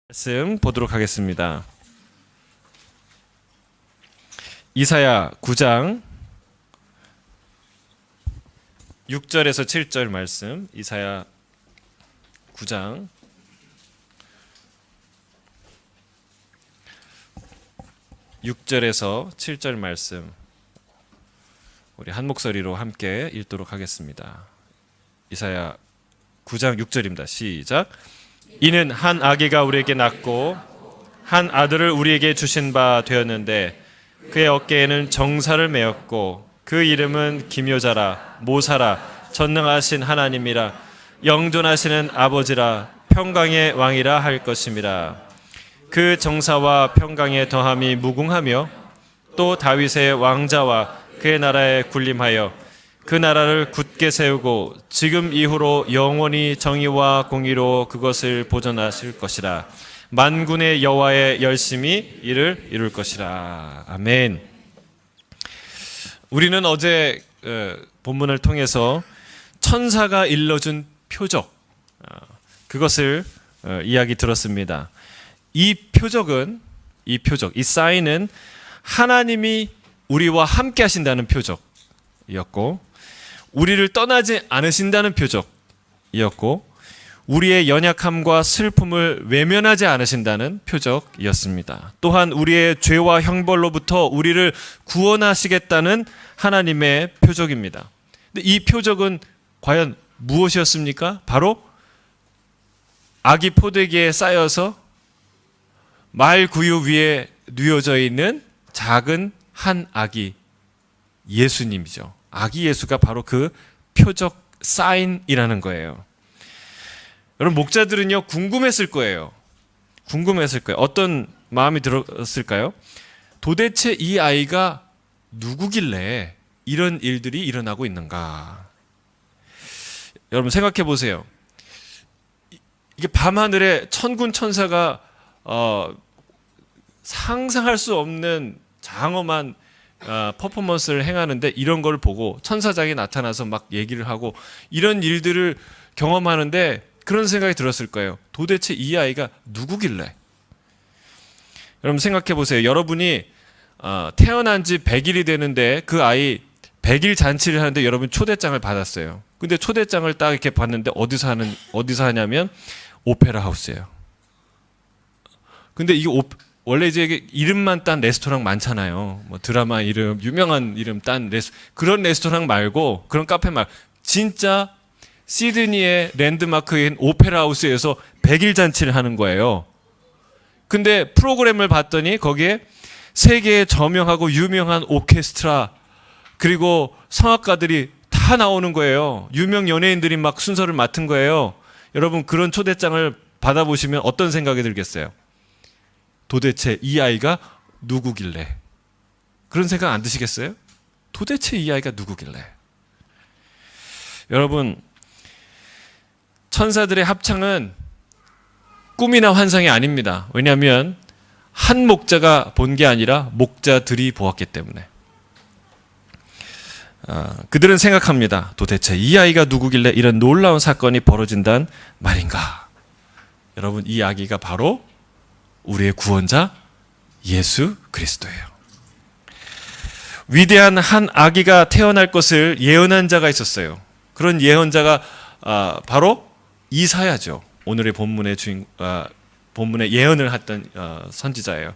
말씀 보도록 하겠습니다. 이사야 9장 6절에서 7절 말씀. 이사야 9장 6절에서 7절 말씀, 우리 한 목소리로 함께 읽도록 하겠습니다. 이사야 9장 6절입니다. 시작. 이는 한 아기가 우리에게 낳고 한 아들을 우리에게 주신 바 되었는데 그의 어깨에는 정사를 메었고 그 이름은 기묘자라 모사라 전능하신 하나님이라 영존하시는 아버지라 평강의 왕이라 할 것임이라. 그 정사와 평강의 더함이 무궁하며 또 다윗의 왕자와 그의 나라에 군림하여 그 나라를 굳게 세우고 지금 이후로 영원히 정의와 공의로 그것을 보존하실 것이라. 만군의 여호와의 열심히 이를 이룰 것이라. 아멘. 우리는 어제 본문을 통해서 천사가 일러준 표적, 그것을 이야기 들었습니다. 이 사인은 하나님이 우리와 함께 하신다는 표적이었고, 우리를 떠나지 않으신다는 표적이었고, 우리의 연약함과 슬픔을 외면하지 않으신다는 표적이었습니다. 또한 우리의 죄와 형벌로부터 우리를 구원하시겠다는 하나님의 표적입니다. 근데 이 표적은 과연 무엇이었습니까? 바로 아기 포대기에 쌓여서 말구유 위에 뉘어져 있는 작은 한 아기 예수님이죠. 아기 예수가 바로 그 표적 사인이라는 거예요. 여러분, 목자들은요 궁금했을 거예요. 어떤 마음이 들었을까요? 도대체 이 아이가 누구길래 이런 일들이 일어나고 있는가? 여러분 생각해 보세요. 이게 밤하늘에 천군 천사가 상상할 수 없는 장엄한 퍼포먼스를 행하는데, 이런 걸 보고 천사장이 나타나서 막 얘기를 하고 이런 일들을 경험하는데 그런 생각이 들었을 거예요. 도대체 이 아이가 누구길래? 여러분 생각해 보세요. 여러분이 태어난 지 100일이 되는데 그 아이 100일 잔치를 하는데 여러분 초대장을 받았어요. 근데 초대장을 딱 이렇게 봤는데 어디서 하냐면 오페라 하우스예요. 근데 이게 원래 이제 이름만 딴 레스토랑 많잖아요. 뭐 드라마 이름, 유명한 이름 딴 그런 레스토랑 말고, 그런 카페 말고 진짜 시드니의 랜드마크인 오페라 하우스에서 100일 잔치를 하는 거예요. 근데 프로그램을 봤더니 거기에 세계의 저명하고 유명한 오케스트라 그리고 성악가들이 다 나오는 거예요. 유명 연예인들이 막 순서를 맡은 거예요. 여러분, 그런 초대장을 받아보시면 어떤 생각이 들겠어요? 도대체 이 아이가 누구길래? 그런 생각 안 드시겠어요? 도대체 이 아이가 누구길래? 여러분, 천사들의 합창은 꿈이나 환상이 아닙니다. 왜냐하면 한 목자가 본 게 아니라 목자들이 보았기 때문에. 그들은 생각합니다. 도대체 이 아이가 누구길래 이런 놀라운 사건이 벌어진단 말인가? 여러분, 이 아기가 바로 우리의 구원자 예수 그리스도예요. 위대한 한 아기가 태어날 것을 예언한 자가 있었어요. 그런 예언자가 바로 이사야죠. 오늘의 본문의 예언을 했던 선지자예요.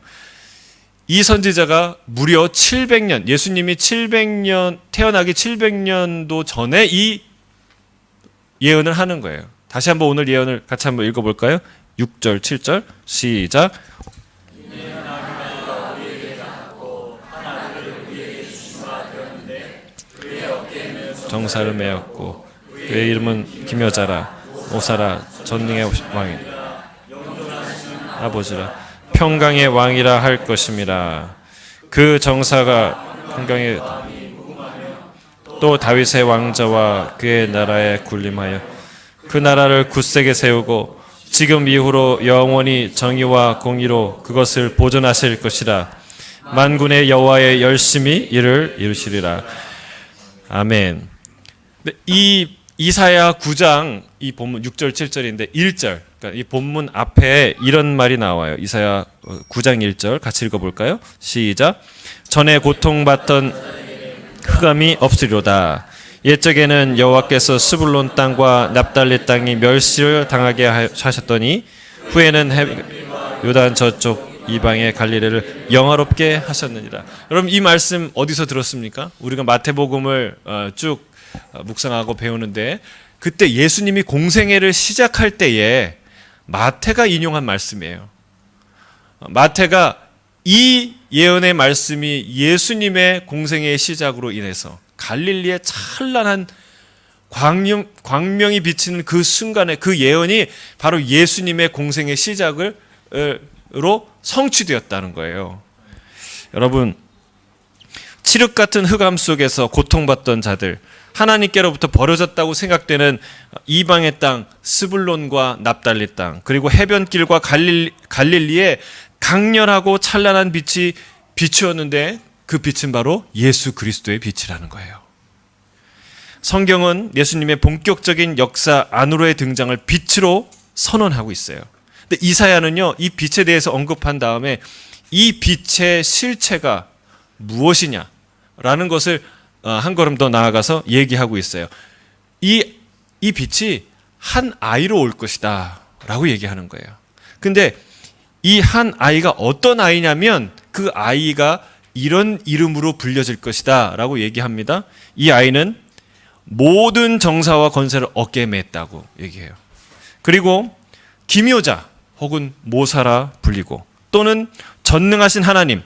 이 선지자가 무려 700년, 예수님이 태어나기 700년도 전에 이 예언을 하는 거예요. 다시 한번 오늘 예언을 같이 한번 읽어볼까요? 6절, 7절 시작. 정사를 메었고 그의 이름은 기묘자라 모사라 전능의 왕이 아버지라 평강의 왕이라 할 것임이라. 그 정사가 평강의 또 다윗의 왕자와 그의 나라에 군림하여 그 나라를 굳세게 세우고 지금 이후로 영원히 정의와 공의로 그것을 보존하실 것이라. 만군의 여호와의 열심히 이를 이루시리라. 아멘. 이 이사야 9장 이 본문 6절 7절인데 1절 그러니까 이 본문 앞에 이런 말이 나와요. 이사야 9장 1절 같이 읽어볼까요? 시작. 전에 고통받던 흑암이 없으리로다. 옛적에는 여호와께서 스불론 땅과 납달리 땅이 멸시를 당하게 하셨더니 후에는 요단 저쪽 이방의 갈릴리를 영화롭게 하셨느니라. 여러분 이 말씀 어디서 들었습니까? 우리가 마태복음을 쭉 묵상하고 배우는데 그때 예수님이 공생애를 시작할 때에 마태가 인용한 말씀이에요. 마태가 이 예언의 말씀이 예수님의 공생애의 시작으로 인해서 갈릴리의 찬란한 광명이 비치는 그 순간에 그 예언이 바로 예수님의 공생의 시작으로 성취되었다는 거예요. 여러분, 칠흑 같은 흑암 속에서 고통받던 자들, 하나님께로부터 버려졌다고 생각되는 이방의 땅 스불론과 납달리 땅, 그리고 해변길과 갈릴리에 강렬하고 찬란한 빛이 비추었는데 그 빛은 바로 예수 그리스도의 빛이라는 거예요. 성경은 예수님의 본격적인 역사 안으로의 등장을 빛으로 선언하고 있어요. 근데 이사야는요, 이 빛에 대해서 언급한 다음에 이 빛의 실체가 무엇이냐라는 것을 한 걸음 더 나아가서 얘기하고 있어요. 이 빛이 한 아이로 올 것이다 라고 얘기하는 거예요. 근데 이 한 아이가 어떤 아이냐면 그 아이가 이런 이름으로 불려질 것이다 라고 얘기합니다. 이 아이는 모든 정사와 권세를 어깨에 맸다고 얘기해요. 그리고 기묘자 혹은 모사라 불리고 또는 전능하신 하나님,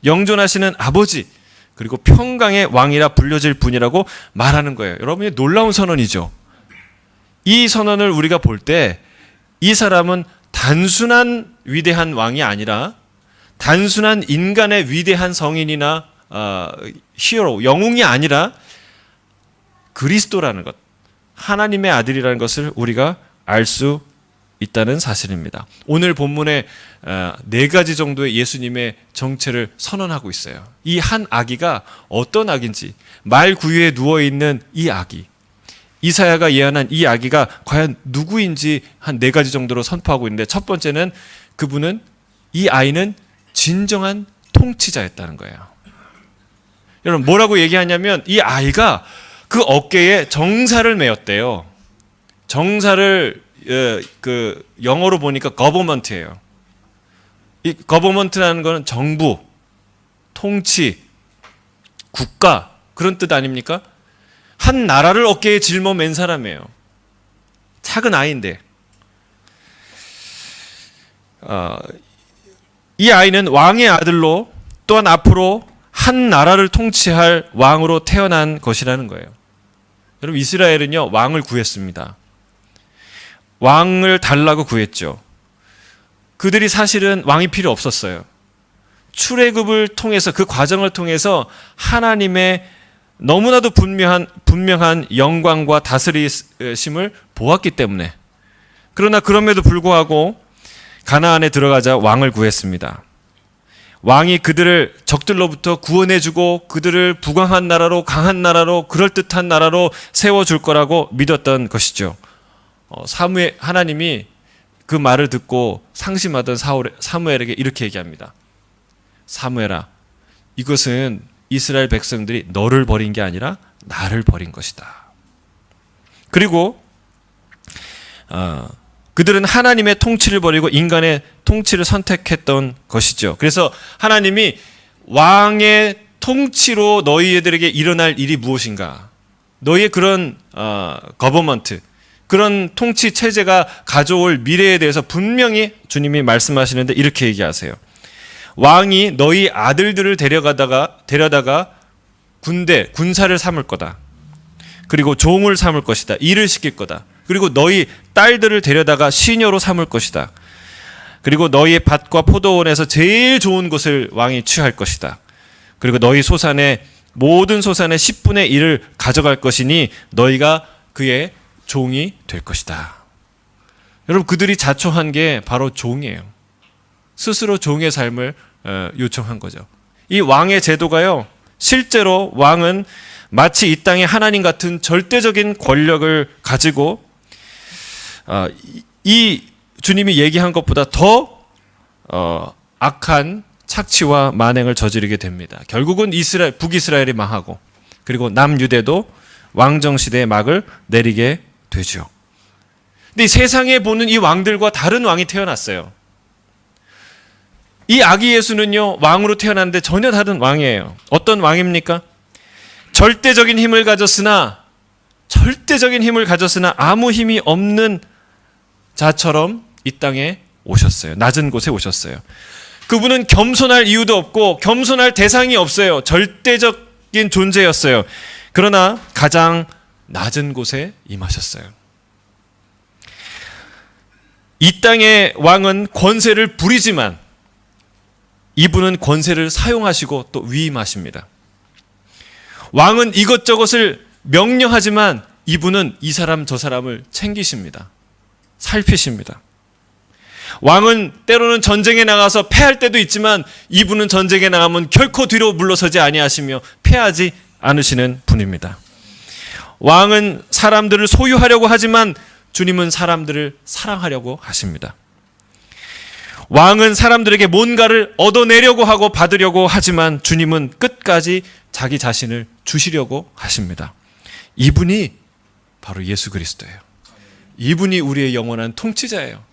영존하시는 아버지, 그리고 평강의 왕이라 불려질 분이라고 말하는 거예요. 여러분이 놀라운 선언이죠. 이 선언을 우리가 볼 때 이 사람은 단순한 위대한 왕이 아니라 단순한 인간의 위대한 성인이나 히어로, 영웅이 아니라 그리스도라는 것, 하나님의 아들이라는 것을 우리가 알 수 있다는 사실입니다. 오늘 본문에 4가지 정도의 예수님의 정체를 선언하고 있어요. 이 한 아기가 어떤 아기인지, 말 구유에 누워있는 이 아기, 이사야가 예언한 이 아기가 과연 누구인지 한 4가지 정도로 선포하고 있는데, 첫 번째는 그분은, 이 아이는 진정한 통치자였다는 거예요. 여러분 뭐라고 얘기하냐면 이 아이가 그 어깨에 정사를 메었대요. 정사를 그 영어로 보니까 거버먼트예요. 이 거버먼트라는 거는 정부, 통치, 국가 그런 뜻 아닙니까? 한 나라를 어깨에 짊어맨 사람이에요. 작은 아이인데 이 아이는 왕의 아들로 또한 앞으로 한 나라를 통치할 왕으로 태어난 것이라는 거예요. 여러분 이스라엘은요 왕을 구했습니다. 왕을 달라고 구했죠. 그들이 사실은 왕이 필요 없었어요. 출애굽을 통해서 그 과정을 통해서 하나님의 너무나도 분명한 영광과 다스리심을 보았기 때문에, 그러나 그럼에도 불구하고 가나안에 들어가자 왕을 구했습니다. 왕이 그들을 적들로부터 구원해주고 그들을 부강한 나라로, 강한 나라로, 그럴듯한 나라로 세워줄 거라고 믿었던 것이죠. 하나님이 그 말을 듣고 상심하던 사무엘에게 이렇게 얘기합니다. 사무엘아, 이것은 이스라엘 백성들이 너를 버린 게 아니라 나를 버린 것이다. 그리고 그들은 하나님의 통치를 버리고 인간의 통치를 선택했던 것이죠. 그래서 하나님이 왕의 통치로 너희들에게 일어날 일이 무엇인가, 너희의 그런 거버먼트, 그런 통치 체제가 가져올 미래에 대해서 분명히 주님이 말씀하시는데 이렇게 얘기하세요. 왕이 너희 아들들을 데려다가 군사를 삼을 거다. 그리고 종을 삼을 것이다. 일을 시킬 거다. 그리고 너희 딸들을 데려다가 시녀로 삼을 것이다. 그리고 너희의 밭과 포도원에서 제일 좋은 것을 왕이 취할 것이다. 그리고 너희 모든 소산의 10분의 1을 가져갈 것이니 너희가 그의 종이 될 것이다. 여러분 그들이 자초한 게 바로 종이에요. 스스로 종의 삶을 요청한 거죠. 이 왕의 제도가요, 실제로 왕은 마치 이 땅의 하나님 같은 절대적인 권력을 가지고 이 주님이 얘기한 것보다 더 악한 착취와 만행을 저지르게 됩니다. 결국은 북이스라엘이 망하고 그리고 남유대도 왕정시대의 막을 내리게 되죠. 근데 세상에 보는 이 왕들과 다른 왕이 태어났어요. 이 아기 예수는요, 왕으로 태어났는데 전혀 다른 왕이에요. 어떤 왕입니까? 절대적인 힘을 가졌으나 아무 힘이 없는 자처럼 이 땅에 오셨어요. 낮은 곳에 오셨어요. 그분은 겸손할 이유도 없고 겸손할 대상이 없어요. 절대적인 존재였어요. 그러나 가장 낮은 곳에 임하셨어요. 이 땅의 왕은 권세를 부리지만 이분은 권세를 사용하시고 또 위임하십니다. 왕은 이것저것을 명령하지만 이분은 이 사람 저 사람을 챙기십니다. 살피십니다. 왕은 때로는 전쟁에 나가서 패할 때도 있지만 이분은 전쟁에 나가면 결코 뒤로 물러서지 아니하시며 패하지 않으시는 분입니다. 왕은 사람들을 소유하려고 하지만 주님은 사람들을 사랑하려고 하십니다. 왕은 사람들에게 뭔가를 얻어내려고 하고 받으려고 하지만 주님은 끝까지 자기 자신을 주시려고 하십니다. 이분이 바로 예수 그리스도예요. 이분이 우리의 영원한 통치자예요.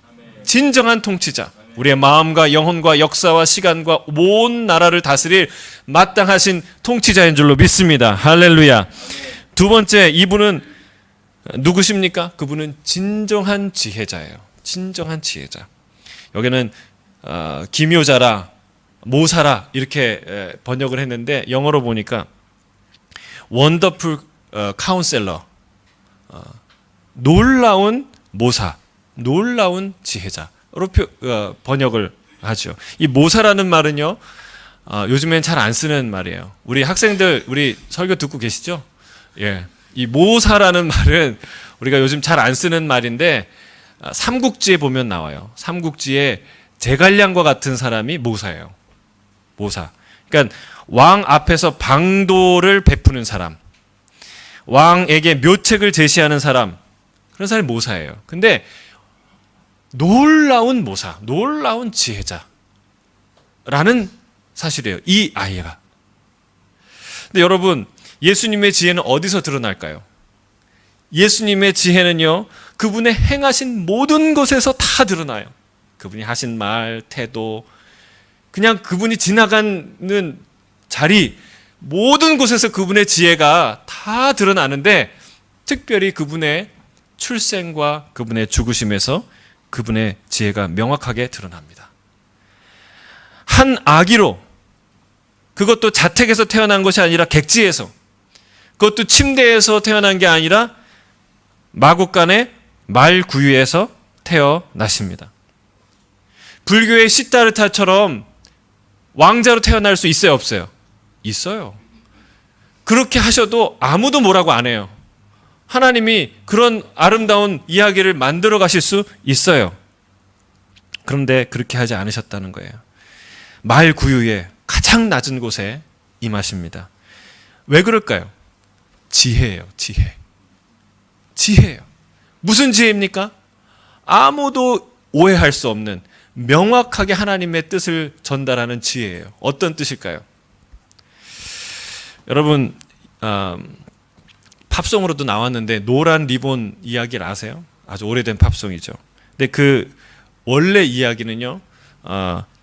진정한 통치자. 우리의 마음과 영혼과 역사와 시간과 온 나라를 다스릴 마땅하신 통치자인 줄로 믿습니다. 할렐루야. 두 번째, 이분은 누구십니까? 그분은 진정한 지혜자예요. 진정한 지혜자. 여기는 기묘자라, 모사라 이렇게 번역을 했는데 영어로 보니까 원더풀 카운셀러, 놀라운 모사, 놀라운 지혜자로 번역을 하죠. 이 모사라는 말은요, 요즘엔 잘 안 쓰는 말이에요. 우리 학생들, 우리 설교 듣고 계시죠? 예. 이 모사라는 말은 우리가 요즘 잘 안 쓰는 말인데 삼국지에 보면 나와요. 삼국지에 제갈량과 같은 사람이 모사예요. 모사. 그러니까 왕 앞에서 방도를 베푸는 사람, 왕에게 묘책을 제시하는 사람, 그런 사람이 모사예요. 근데 놀라운 모사, 놀라운 지혜자라는 사실이에요. 이 아이가. 근데 여러분, 예수님의 지혜는 어디서 드러날까요? 예수님의 지혜는요, 그분의 행하신 모든 것에서 다 드러나요. 그분이 하신 말, 태도, 그냥 그분이 지나가는 자리, 모든 곳에서 그분의 지혜가 다 드러나는데 특별히 그분의 출생과 그분의 죽으심에서 그분의 지혜가 명확하게 드러납니다. 한 아기로, 그것도 자택에서 태어난 것이 아니라 객지에서, 그것도 침대에서 태어난 게 아니라 마국간의 말구유에서 태어나십니다. 불교의 시다르타처럼 왕자로 태어날 수 있어요, 없어요? 있어요. 그렇게 하셔도 아무도 뭐라고 안 해요. 하나님이 그런 아름다운 이야기를 만들어 가실 수 있어요. 그런데 그렇게 하지 않으셨다는 거예요. 말구유의 가장 낮은 곳에 임하십니다. 왜 그럴까요? 지혜예요, 지혜. 지혜예요. 무슨 지혜입니까? 아무도 오해할 수 없는 명확하게 하나님의 뜻을 전달하는 지혜예요. 어떤 뜻일까요? 여러분, 팝송으로도 나왔는데 노란 리본 이야기를 아세요? 아주 오래된 팝송이죠. 근데 그 원래 이야기는요,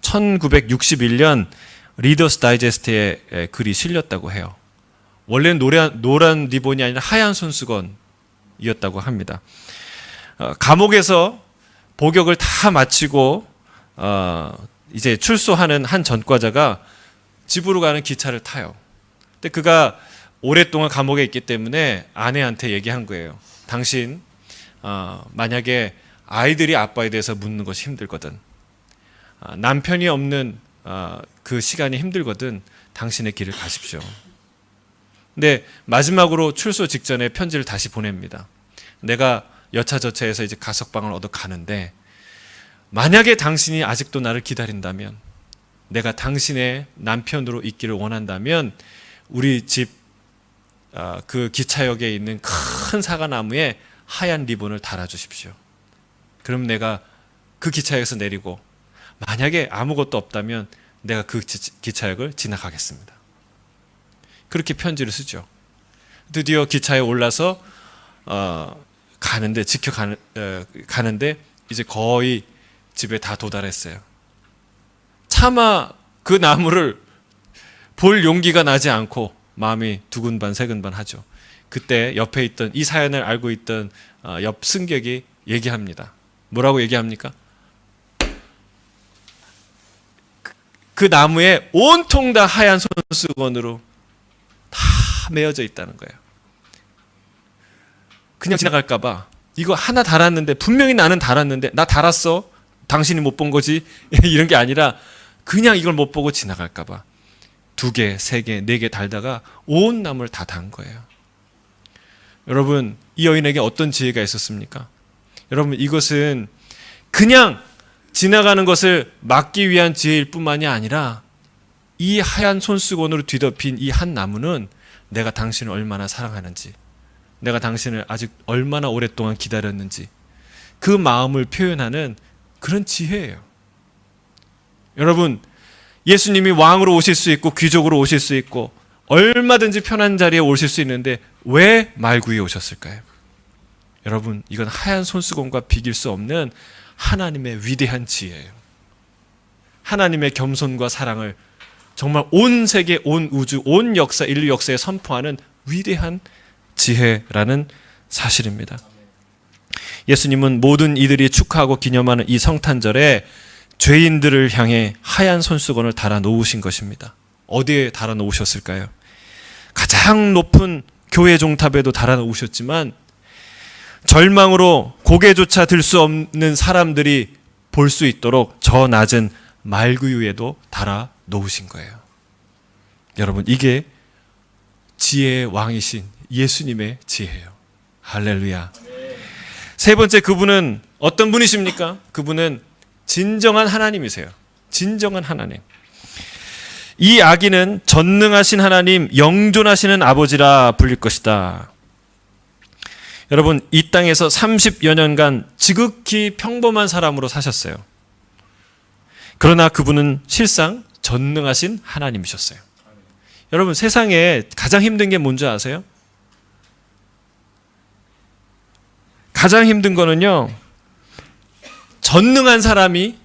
1961년 리더스 다이제스트에 글이 실렸다고 해요. 원래는 노란 리본이 아니라 하얀 손수건이었다고 합니다. 감옥에서 복역을 다 마치고 이제 출소하는 한 전과자가 집으로 가는 기차를 타요. 근데 그가 오랫동안 감옥에 있기 때문에 아내한테 얘기한 거예요. 당신 만약에 아이들이 아빠에 대해서 묻는 것이 힘들거든, 남편이 없는 그 시간이 힘들거든, 당신의 길을 가십시오. 근데 마지막으로 출소 직전에 편지를 다시 보냅니다. 내가 여차저차해서 이제 가석방을 얻어 가는데 만약에 당신이 아직도 나를 기다린다면, 내가 당신의 남편으로 있기를 원한다면 우리 집 그 기차역에 있는 큰 사과나무에 하얀 리본을 달아주십시오. 그럼 내가 그 기차역에서 내리고 만약에 아무것도 없다면 내가 그 기차역을 지나가겠습니다. 그렇게 편지를 쓰죠. 드디어 기차에 올라서 가는데 가는데 이제 거의 집에 다 도달했어요. 차마 그 나무를 볼 용기가 나지 않고 마음이 두근반 세근반 하죠. 그때 옆에 있던 이 사연을 알고 있던 옆 승객이 얘기합니다. 뭐라고 얘기합니까? 그 나무에 온통 다 하얀 손수건으로 다 메어져 있다는 거예요. 그냥 지나갈까 봐. 이거 하나 달았는데 분명히 나는 달았는데 나 달았어. 당신이 못 본 거지. 이런 게 아니라 그냥 이걸 못 보고 지나갈까 봐. 2개, 3개, 4개 달다가 온 나무를 다 단 거예요. 여러분, 이 여인에게 어떤 지혜가 있었습니까? 여러분, 이것은 그냥 지나가는 것을 막기 위한 지혜일 뿐만이 아니라 이 하얀 손수건으로 뒤덮인 이 한 나무는 내가 당신을 얼마나 사랑하는지, 내가 당신을 아직 얼마나 오랫동안 기다렸는지 그 마음을 표현하는 그런 지혜예요. 여러분, 예수님이 왕으로 오실 수 있고 귀족으로 오실 수 있고 얼마든지 편한 자리에 오실 수 있는데 왜 말구이에 오셨을까요? 여러분, 이건 하얀 손수건과 비길 수 없는 하나님의 위대한 지혜예요. 하나님의 겸손과 사랑을 정말 온 세계, 온 우주, 온 역사, 인류 역사에 선포하는 위대한 지혜라는 사실입니다. 예수님은 모든 이들이 축하하고 기념하는 이 성탄절에 죄인들을 향해 하얀 손수건을 달아 놓으신 것입니다. 어디에 달아 놓으셨을까요? 가장 높은 교회 종탑에도 달아 놓으셨지만 절망으로 고개조차 들 수 없는 사람들이 볼 수 있도록 저 낮은 말구 위에도 달아 놓으신 거예요. 여러분, 이게 지혜의 왕이신 예수님의 지혜예요. 할렐루야. 세 번째, 그분은 어떤 분이십니까? 그분은 진정한 하나님이세요. 진정한 하나님. 이 아기는 전능하신 하나님, 영존하시는 아버지라 불릴 것이다. 여러분, 이 땅에서 30여 년간 지극히 평범한 사람으로 사셨어요. 그러나 그분은 실상 전능하신 하나님이셨어요. 여러분, 세상에 가장 힘든 게 뭔지 아세요? 가장 힘든 거는요, 전능한 사람이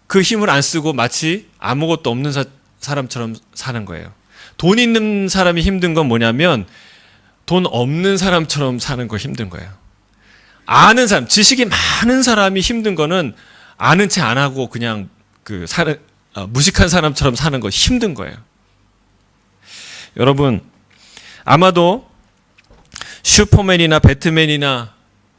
그 힘을 안 쓰고 마치 아무것도 없는 사람처럼 사는 거예요. 돈 있는 사람이 힘든 건 뭐냐면 돈 없는 사람처럼 사는 거 힘든 거예요. 아는 사람, 지식이 많은 사람이 힘든 거는 아는 채 안 하고 그냥 무식한 사람처럼 사는 거 힘든 거예요. 여러분, 아마도 슈퍼맨이나 배트맨이나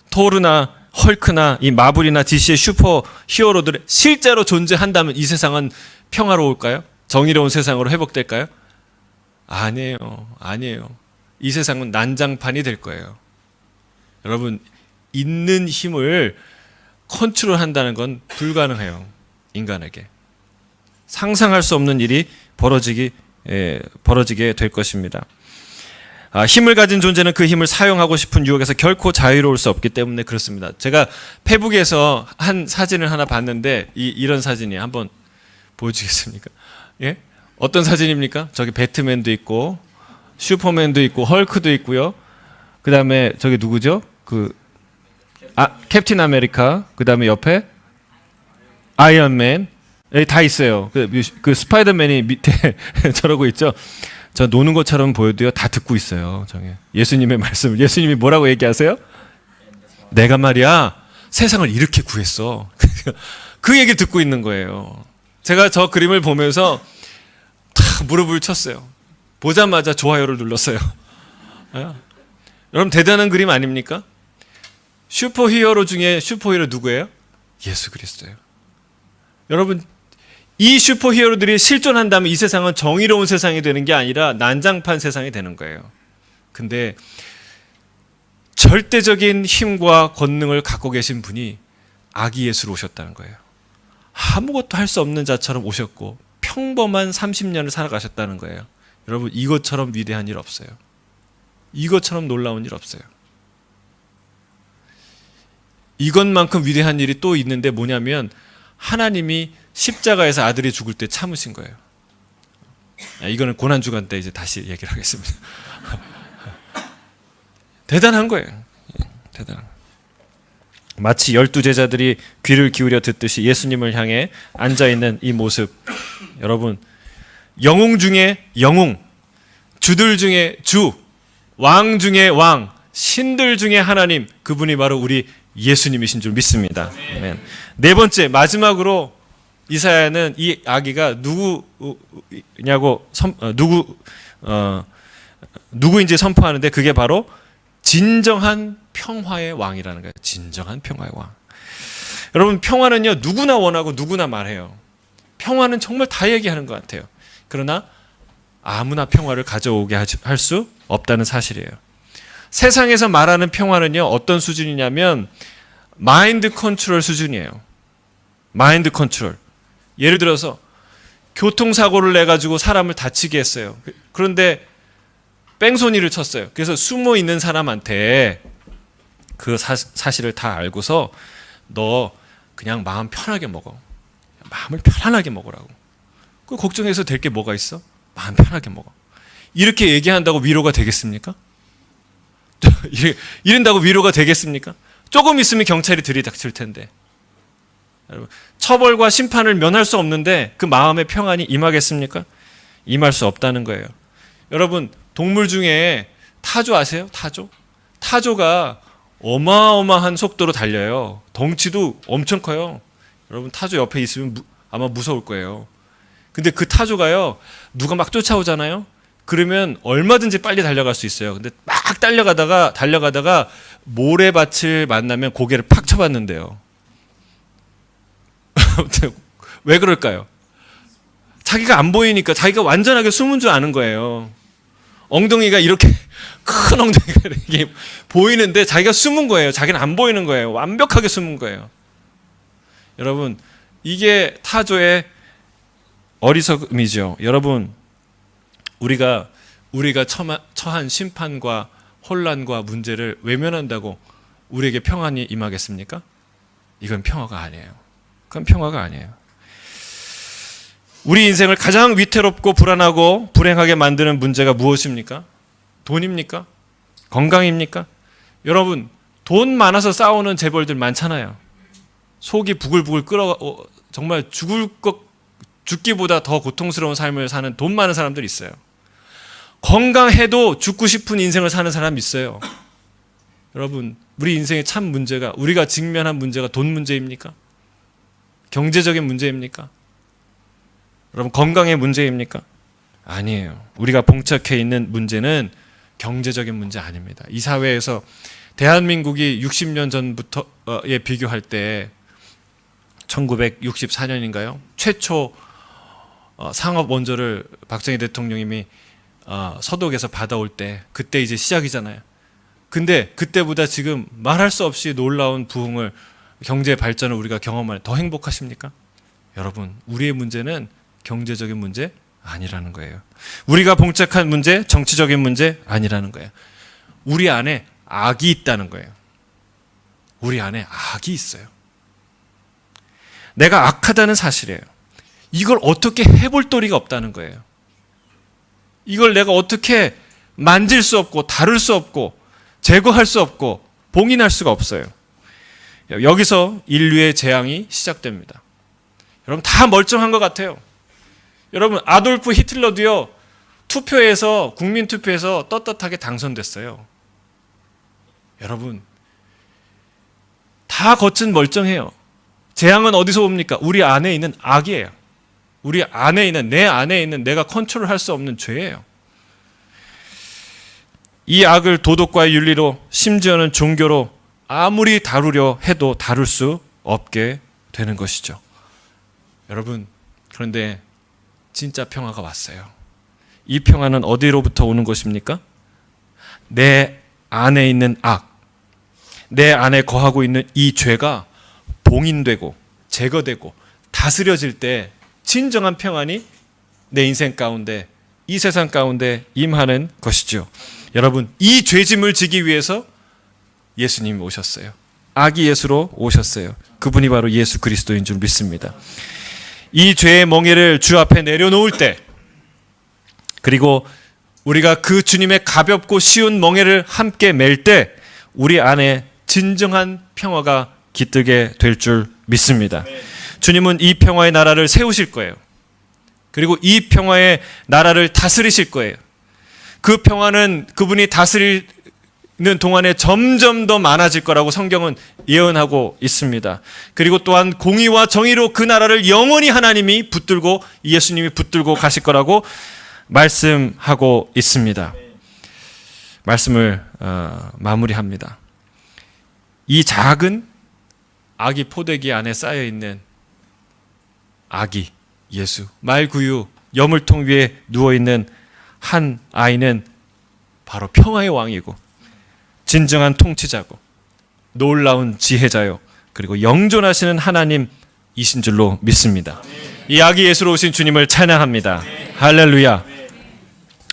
토르나 헐크나 이 마블이나 DC의 슈퍼 히어로들이 실제로 존재한다면 이 세상은 평화로울까요? 정의로운 세상으로 회복될까요? 아니에요. 아니에요. 이 세상은 난장판이 될 거예요. 여러분, 있는 힘을 컨트롤한다는 건 불가능해요. 인간에게. 상상할 수 없는 일이 벌어지게 될 것입니다. 힘을 가진 존재는 그 힘을 사용하고 싶은 유혹에서 결코 자유로울 수 없기 때문에 그렇습니다. 제가 페북에서 한 사진을 하나 봤는데 이런 사진이 한번 보여주겠습니까? 예? 어떤 사진입니까? 저기 배트맨도 있고 슈퍼맨도 있고 헐크도 있고요. 그 다음에 저기 누구죠? 캡틴 아메리카. 그 다음에 옆에 아이언맨. 다 있어요. 그 스파이더맨이 밑에 저러고 있죠. 저 노는 것처럼 보여도요, 다 듣고 있어요. 예수님의 말씀을. 예수님이 뭐라고 얘기하세요? 내가 말이야 세상을 이렇게 구했어. 그 얘기를 듣고 있는 거예요. 제가 저 그림을 보면서 다 무릎을 쳤어요. 보자마자 좋아요를 눌렀어요. 여러분, 대단한 그림 아닙니까? 슈퍼히어로 중에 슈퍼히어로 누구예요? 예수 그리스도예요. 여러분, 이 슈퍼히어로들이 실존한다면 이 세상은 정의로운 세상이 되는 게 아니라 난장판 세상이 되는 거예요. 근데 절대적인 힘과 권능을 갖고 계신 분이 아기 예수로 오셨다는 거예요. 아무것도 할 수 없는 자처럼 오셨고 평범한 30년을 살아가셨다는 거예요. 여러분, 이것처럼 위대한 일 없어요. 이것처럼 놀라운 일 없어요. 이것만큼 위대한 일이 또 있는데 뭐냐면 하나님이 십자가에서 아들이 죽을 때 참으신 거예요. 이거는 고난주간 때 이제 다시 얘기를 하겠습니다. 대단한 거예요. 대단한 거예요. 마치 12제자들이 귀를 기울여 듣듯이 예수님을 향해 앉아있는 이 모습, 여러분, 영웅 중에 영웅, 주들 중에 주, 왕 중에 왕, 신들 중에 하나님, 그분이 바로 우리 예수님이신 줄 믿습니다. 아멘. 네 번째, 마지막으로 이사야는 이 아기가 누구인지 선포하는데 그게 바로 진정한 평화의 왕이라는 거예요. 진정한 평화의 왕. 여러분, 평화는요, 누구나 원하고 누구나 말해요. 평화는 정말 다 얘기하는 것 같아요. 그러나 아무나 평화를 가져오게 할 수 없다는 사실이에요. 세상에서 말하는 평화는요, 어떤 수준이냐면 마인드 컨트롤 수준이에요. 마인드 컨트롤. 예를 들어서 교통사고를 내가지고 사람을 다치게 했어요. 그런데 뺑소니를 쳤어요. 그래서 숨어 있는 사람한테 그 사실을 다 알고서 너 그냥 마음 편하게 먹어. 마음을 편안하게 먹으라고. 그 걱정해서 될 게 뭐가 있어? 마음 편하게 먹어. 이렇게 얘기한다고 위로가 되겠습니까? 이런다고 위로가 되겠습니까? 조금 있으면 경찰이 들이닥칠 텐데. 여러분, 처벌과 심판을 면할 수 없는데 그 마음의 평안이 임하겠습니까? 임할 수 없다는 거예요. 여러분, 동물 중에 타조 아세요? 타조? 타조가 어마어마한 속도로 달려요. 덩치도 엄청 커요. 여러분, 타조 옆에 있으면 아마 무서울 거예요. 근데 그 타조가요, 누가 막 쫓아오잖아요? 그러면 얼마든지 빨리 달려갈 수 있어요. 근데 막 달려가다가 모래밭을 만나면 고개를 팍 쳐봤는데요. 왜 그럴까요? 자기가 안 보이니까, 자기가 완전하게 숨은 줄 아는 거예요. 엉덩이가 이렇게 큰 엉덩이가 이렇게 보이는데 자기가 숨은 거예요. 자기는 안 보이는 거예요. 완벽하게 숨은 거예요. 여러분, 이게 타조의 어리석음이죠. 여러분, 우리가 처한 심판과 혼란과 문제를 외면한다고 우리에게 평안이 임하겠습니까? 이건 평화가 아니에요. 그건 평화가 아니에요. 우리 인생을 가장 위태롭고 불안하고 불행하게 만드는 문제가 무엇입니까? 돈입니까? 건강입니까? 여러분, 돈 많아서 싸우는 재벌들 많잖아요. 속이 부글부글 정말 죽기보다 더 고통스러운 삶을 사는 돈 많은 사람들 있어요. 건강해도 죽고 싶은 인생을 사는 사람 있어요. 여러분, 우리 인생의 참 문제가, 우리가 직면한 문제가 돈 문제입니까? 경제적인 문제입니까? 여러분, 건강의 문제입니까? 아니에요. 우리가 봉착해 있는 문제는 경제적인 문제 아닙니다. 이 사회에서 대한민국이 60년 전부터에 비교할 때 1964년인가요? 최초 상업 원조를 박정희 대통령님이 서독에서 받아올 때, 그때 이제 시작이잖아요. 근데 그때보다 지금 말할 수 없이 놀라운 부흥을, 경제 발전을 우리가 경험하는, 더 행복하십니까? 여러분, 우리의 문제는 경제적인 문제 아니라는 거예요. 우리가 봉착한 문제, 정치적인 문제 아니라는 거예요. 우리 안에 악이 있다는 거예요. 우리 안에 악이 있어요. 내가 악하다는 사실이에요. 이걸 어떻게 해볼 도리가 없다는 거예요. 이걸 내가 어떻게 만질 수 없고 다룰 수 없고 제거할 수 없고 봉인할 수가 없어요. 여기서 인류의 재앙이 시작됩니다. 여러분, 다 멀쩡한 것 같아요. 여러분, 아돌프 히틀러도요, 국민 투표에서 떳떳하게 당선됐어요. 여러분, 다 겉은 멀쩡해요. 재앙은 어디서 옵니까? 우리 안에 있는 악이에요. 내 안에 있는 내가 컨트롤할 수 없는 죄예요. 이 악을 도덕과 윤리로, 심지어는 종교로 아무리 다루려 해도 다룰 수 없게 되는 것이죠. 여러분, 그런데 진짜 평화가 왔어요. 이 평화는 어디로부터 오는 것입니까? 내 안에 있는 악, 내 안에 거하고 있는 이 죄가 봉인되고 제거되고 다스려질 때 진정한 평안이 내 인생 가운데, 이 세상 가운데 임하는 것이죠. 여러분, 이 죄짐을 지기 위해서 예수님이 오셨어요. 아기 예수로 오셨어요. 그분이 바로 예수 그리스도인 줄 믿습니다. 이 죄의 멍에를 주 앞에 내려놓을 때, 그리고 우리가 그 주님의 가볍고 쉬운 멍에를 함께 맬 때 우리 안에 진정한 평화가 깃들게 될 줄 믿습니다. 주님은 이 평화의 나라를 세우실 거예요. 그리고 이 평화의 나라를 다스리실 거예요. 그 평화는 그분이 다스리는 동안에 점점 더 많아질 거라고 성경은 예언하고 있습니다. 그리고 또한 공의와 정의로 그 나라를 영원히 하나님이 붙들고 예수님이 붙들고 가실 거라고 말씀하고 있습니다. 말씀을 마무리합니다. 이 작은 아기 포대기 안에 쌓여 있는 아기 예수, 말구유 여물통 위에 누워 있는 한 아이는 바로 평화의 왕이고 진정한 통치자고 놀라운 지혜자요, 그리고 영존하시는 하나님이신 줄로 믿습니다. 이 아기 예수로 오신 주님을 찬양합니다. 할렐루야.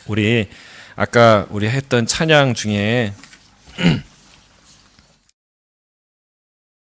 우리 아까 했던 찬양 중에